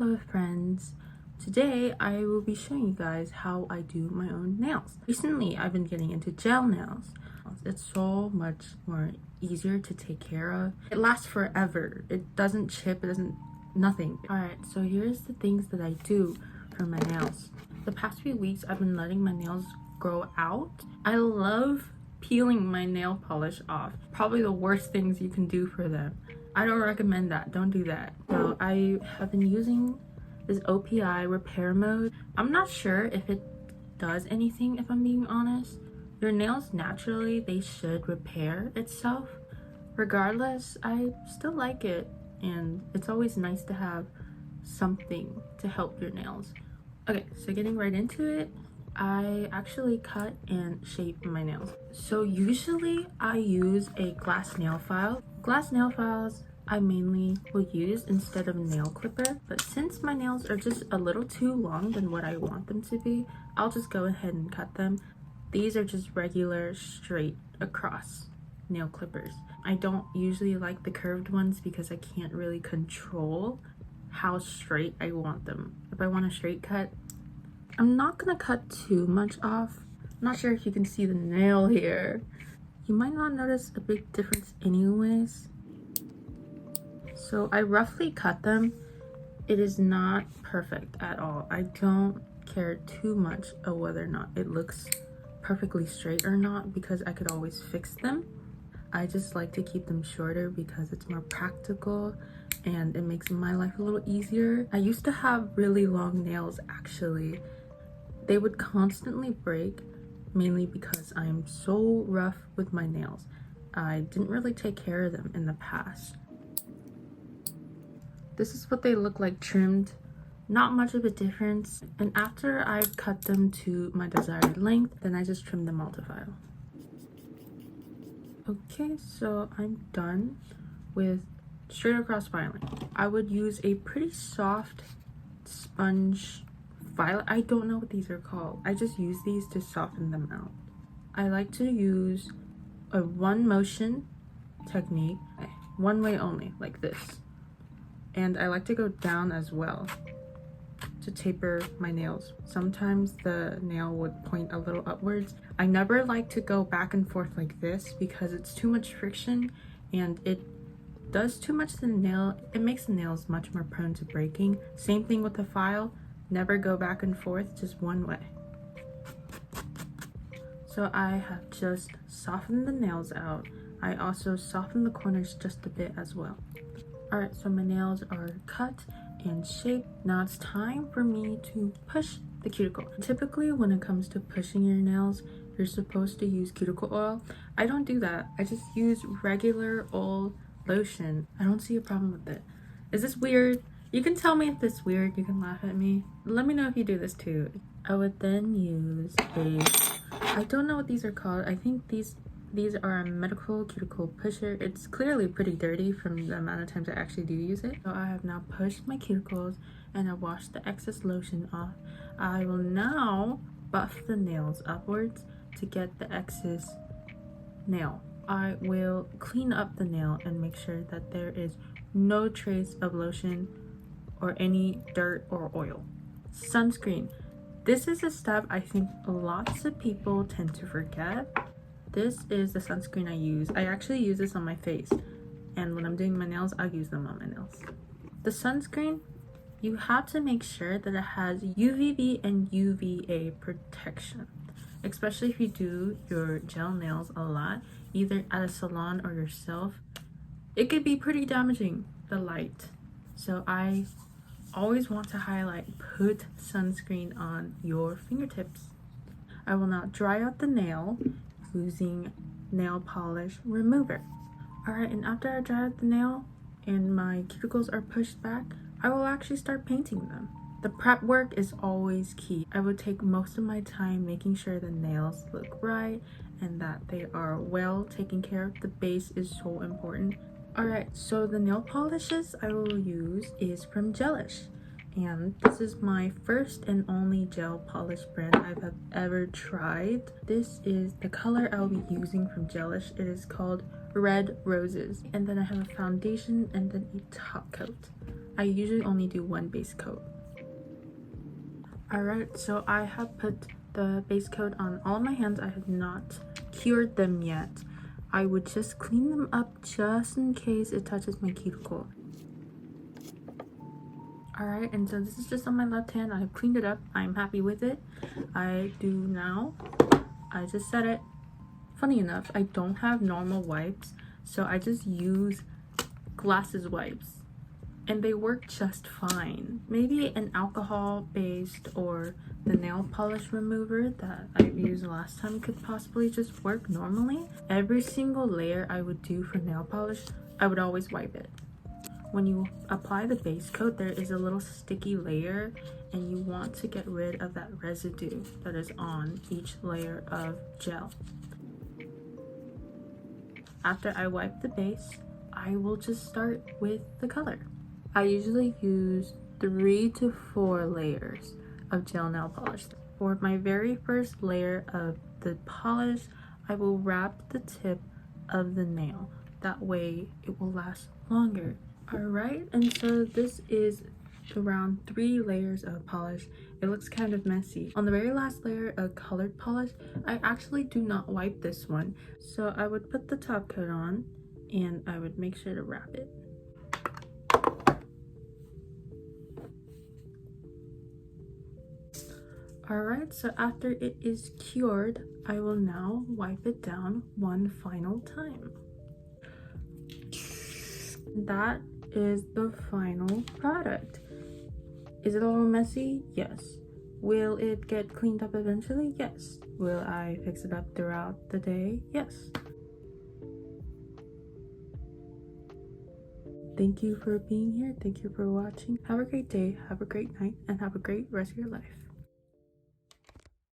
Hello friends, today I will be showing you guys how I do my own nails. Recently I've been getting into gel nails. It's so much more easier to take care of. It lasts forever. It doesn't chip, it doesn't nothing. Alright, so here's the things that I do for my nails. The past few weeks I've been letting my nails grow out. I love peeling my nail polish off. Probably the worst things you can do for them. I don't recommend that. Don't do that. So I have been using this OPI repair mode. I'm not sure if it does anything, if I'm being honest. Your nails naturally, they should repair itself. Regardless, I still like it, and it's always nice to have something to help your nails. Okay, so getting right into it, I actually cut and shape my nails. So usually I use a glass nail file. Glass nail files I mainly will use instead of a nail clipper, but since my nails are just a little too long than what I want them to be, I'll just go ahead and cut them. These are just regular straight across nail clippers. I don't usually like the curved ones because I can't really control how straight I want them. If I want a straight cut, I'm not gonna cut too much off. I'm not sure if you can see the nail here. You might not notice a big difference anyways. So I roughly cut them. It is not perfect at all. I don't care too much of whether or not it looks perfectly straight or not because I could always fix them. I just like to keep them shorter because it's more practical and it makes my life a little easier. I used to have really long nails actually. They would constantly break, mainly because I'm so rough with my nails. I didn't really take care of them in the past. This is what they look like trimmed. Not much of a difference. And after I've cut them to my desired length, then I just trim them all to file. Okay, so I'm done with straight across filing. I would use a pretty soft sponge file. I don't know what these are called. I just use these to soften them out. I like to use a one motion technique, one way only, like this. And I like to go down as well to taper my nails. Sometimes the nail would point a little upwards. I never like to go back and forth like this because it's too much friction and it does too much to the nail. It makes the nails much more prone to breaking. Same thing with the file. Never go back and forth, just one way. So I have just softened the nails out. I also softened the corners just a bit as well. Alright, so my nails are cut and shaped. Now it's time for me to push the cuticle. Typically when it comes to pushing your nails, you're supposed to use cuticle oil. I don't do that. I just use regular oil lotion. I don't see a problem with it. Is this weird? You can tell me if this is weird. You can laugh at me. Let me know if you do this too. I would then use I don't know what these are called. I think these are a medical cuticle pusher. It's clearly pretty dirty from the amount of times I actually do use it. So I have now pushed my cuticles and I washed the excess lotion off. I will now buff the nails upwards to get the excess nail. I will clean up the nail and make sure that there is no trace of lotion or any dirt or oil. Sunscreen. This is a step I think lots of people tend to forget. This is the sunscreen I use. I actually use this on my face, and when I'm doing my nails, I'll use them on my nails. The sunscreen, you have to make sure that it has UVB and UVA protection, especially if you do your gel nails a lot, either at a salon or yourself. It could be pretty damaging, the light. So I always want to highlight, put sunscreen on your fingertips. I will now dry out the nail using nail polish remover. Alright, and after I dry out the nail and my cuticles are pushed back, I will actually start painting them. The prep work is always key. I would take most of my time making sure the nails look right and that they are well taken care of. The base is so important. Alright, so the nail polishes I will use is from Gelish. And this is my first and only gel polish brand I have ever tried. This is the color I'll be using from Gelish. It is called Red Roses. And then I have a foundation and then a top coat. I usually only do one base coat. Alright, so I have put the base coat on all of my hands. I have not cured them yet. I would just clean them up just in case it touches my cuticle. Alright, and so this is just on my left hand. I have cleaned it up. I'm happy with it. I do now. I just set it. Funny enough, I don't have normal wipes, so I just use glasses wipes. And they work just fine. Maybe an alcohol based or the nail polish remover that I've used last time could possibly just work normally. Every single layer I would do for nail polish, I would always wipe it. When you apply the base coat, there is a little sticky layer and you want to get rid of that residue that is on each layer of gel. After I wipe the base, I will just start with the color. I usually use 3 to 4 layers of gel nail polish. For my very first layer of the polish, I will wrap the tip of the nail. That way it will last longer. Alright, and so this is around 3 layers of polish. It looks kind of messy. On the very last layer of colored polish, I actually do not wipe this one. So I would put the top coat on and I would make sure to wrap it. Alright, so after it is cured, I will now wipe it down one final time. That is the final product. Is it a little messy? Yes. Will it get cleaned up eventually? Yes. Will I fix it up throughout the day? Yes. Thank you for being here. Thank you for watching. Have a great day, have a great night, and have a great rest of your life.